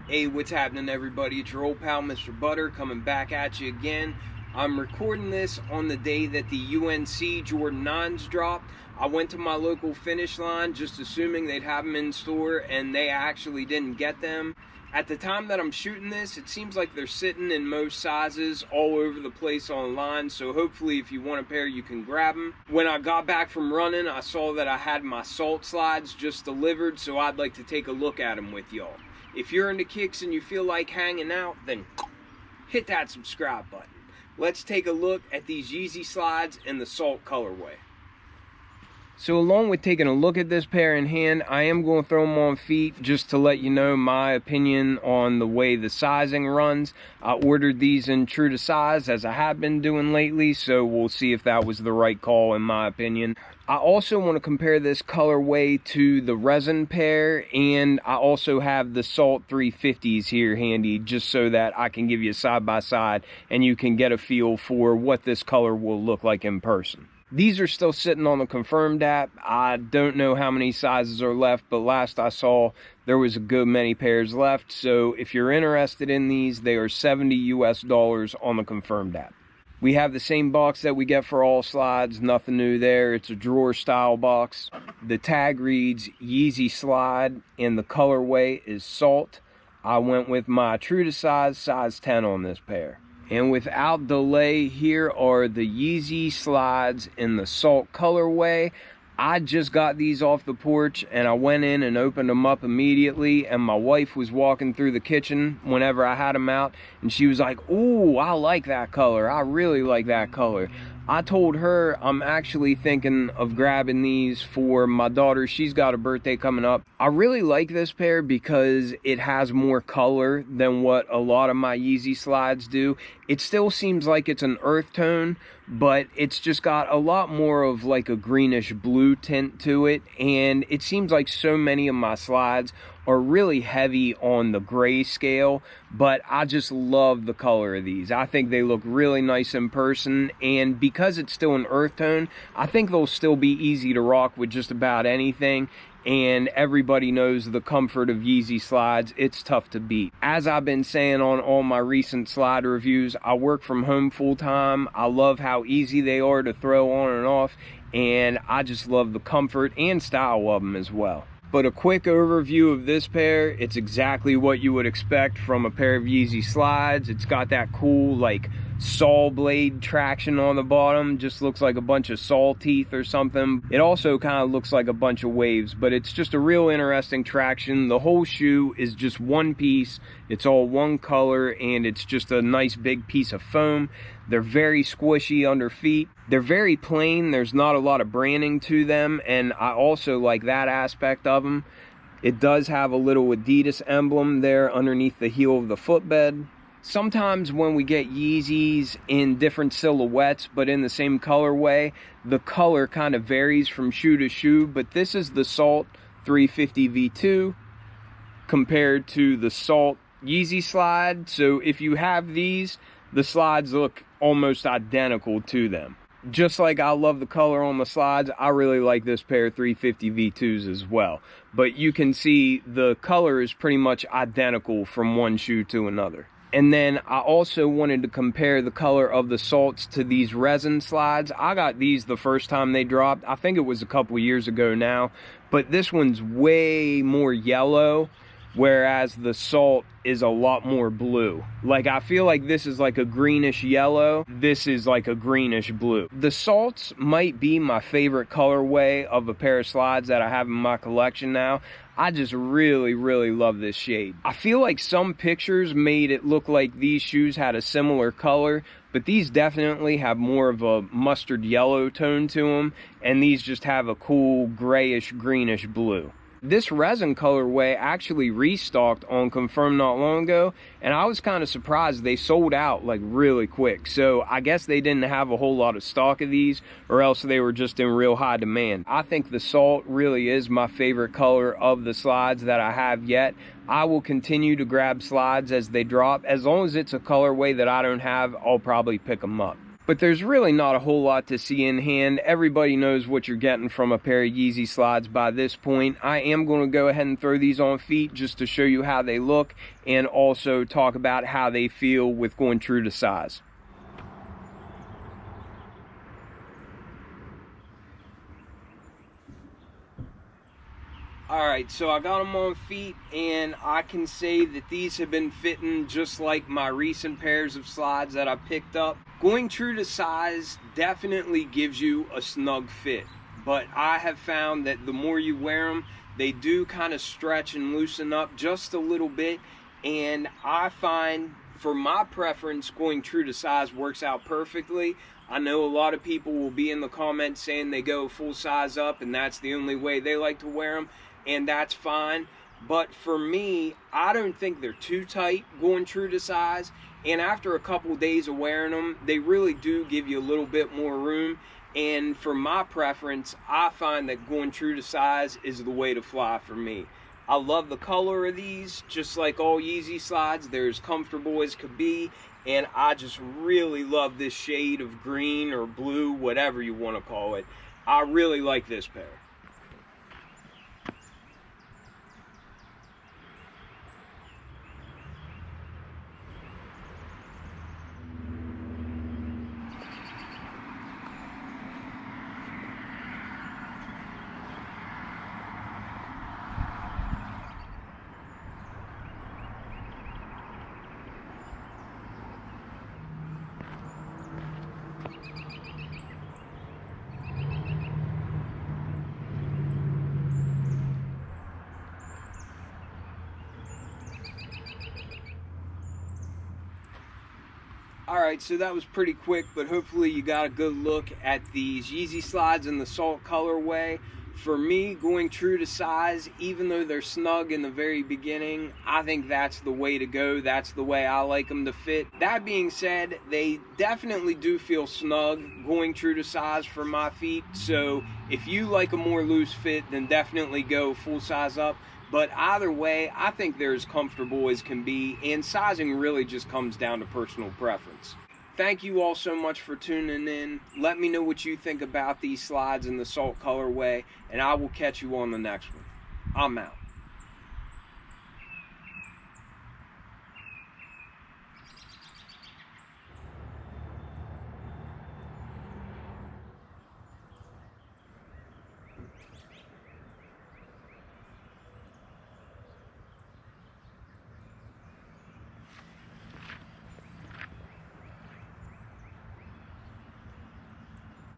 Hey, what's happening, everybody? It's your old pal, Mr. Butter, coming back at you again. I'm recording this on the day that the UNC Jordan 9s dropped. I went to my local Finish Line just assuming they'd have them in store, and they actually didn't get them. At the time that I'm shooting this, it seems like they're sitting in most sizes all over the place online, so hopefully if you want a pair, you can grab them. When I got back from running, I saw that I had my salt slides just delivered, so I'd like to take a look at them with y'all. If you're into kicks and you feel like hanging out, then hit that subscribe button. Let's take a look at these YEEZY slides in the salt colorway. So along with taking a look at this pair in hand, I am going to throw them on feet just to let you know my opinion on the way the sizing runs. I ordered these in true to size as I have been doing lately, so we'll see if that was the right call in my opinion. I also want to compare this colorway to the resin pair, and I also have the Salt 350s here handy just so that I can give you a side by side and you can get a feel for what this color will look like in person. These are still sitting on the confirmed app. I don't know how many sizes are left, but last I saw there was a good many pairs left. So if you're interested in these, they are $70 US on the confirmed app. We have the same box that we get for all slides, nothing new there. It's a drawer style box. The tag reads YEEZY slide and the colorway is salt. I went with my true to size 10 on this pair. And without delay, here are the YEEZY slides in the salt colorway. I just got these off the porch and I went in and opened them up immediately, and my wife was walking through the kitchen whenever I had them out and she was like, "Ooh, I like that color. I really like that color." I told her I'm actually thinking of grabbing these for my daughter. She's got a birthday coming up. I really like this pair because it has more color than what a lot of my YEEZY slides do. It still seems like it's an earth tone, but it's just got a lot more of like a greenish blue tint to it, and it seems like so many of my slides are really heavy on the gray scale, but I just love the color of these. I think they look really nice in person, and because it's still an earth tone, I think they'll still be easy to rock with just about anything. And everybody knows the comfort of YEEZY slides. It's tough to beat. As I've been saying on all my recent slide reviews, I work from home full time. I love how easy they are to throw on and off, and I just love the comfort and style of them as well. But a quick overview of this pair, it's exactly what you would expect from a pair of YEEZY slides. It's got that cool like saw blade traction on the bottom, just looks like a bunch of saw teeth or something. It also kind of looks like a bunch of waves, but it's just a real interesting traction. The whole shoe is just one piece, it's all one color, and it's just a nice big piece of foam. They're very squishy under feet. They're very plain. There's not a lot of branding to them, and I also like that aspect of them. It does have a little Adidas emblem there underneath the heel of the footbed. Sometimes when we get YEEZYs in different silhouettes but in the same colorway, the color kind of varies from shoe to shoe, but this is the Salt 350 V2 compared to the Salt YEEZY slide. So if you have these, the slides look almost identical to them. Just like I love the color on the slides, I really like this pair of 350 V2s as well. But you can see the color is pretty much identical from one shoe to another. And then I also wanted to compare the color of the salts to these resin slides. I got these the first time they dropped. I think it was a couple years ago now. But this one's way more yellow, whereas the salt is a lot more blue. Like, I feel like this is like a greenish yellow, this is like a greenish blue. The salts might be my favorite colorway of a pair of slides that I have in my collection now. I just really love this shade. I feel like some pictures made it look like these shoes had a similar color, but these definitely have more of a mustard yellow tone to them, and these just have a cool grayish greenish blue. This resin colorway actually restocked on Confirmed not long ago, and I was kind of surprised they sold out like really quick. So I guess they didn't have a whole lot of stock of these, or else they were just in real high demand. I think the salt really is my favorite color of the slides that I have yet. I will continue to grab slides as they drop. As long as it's a colorway that I don't have, I'll probably pick them up. but there's really not a whole lot to see in hand. Everybody knows what you're getting from a pair of Yeezy slides by this point. I am going to go ahead and throw these on feet just to show you how they look, and also talk about how they feel with going true to size. Alright, so I got them on feet, and I can say that these have been fitting just like my recent pairs of slides that I picked up. Going true to size definitely gives you a snug fit, but I have found that the more you wear them, they do kind of stretch and loosen up just a little bit, and I find for my preference going true to size works out perfectly. I know a lot of people will be in the comments saying they go full size up and that's the only way they like to wear them, and that's fine. But for me, I don't think they're too tight going true to size, and after a couple days of wearing them, they really do give you a little bit more room. And for my preference, I find that going true to size is the way to fly for me. I love the color of these, just like all Yeezy slides. They're as comfortable as could be, and I just really love this shade of green or blue, whatever you want to call it. I really like this pair. Alright, so that was pretty quick, but hopefully you got a good look at these Yeezy slides in the salt colorway. For me, going true to size, even though they're snug in the very beginning, I think that's the way to go. That's the way I like them to fit. That being said, they definitely do feel snug going true to size for my feet. So if you like a more loose fit, then definitely go full size up. But either way, I think they're as comfortable as can be, and sizing really just comes down to personal preference. Thank you all so much for tuning in. Let me know what you think about these slides in the salt colorway, and I will catch you on the next one. I'm out.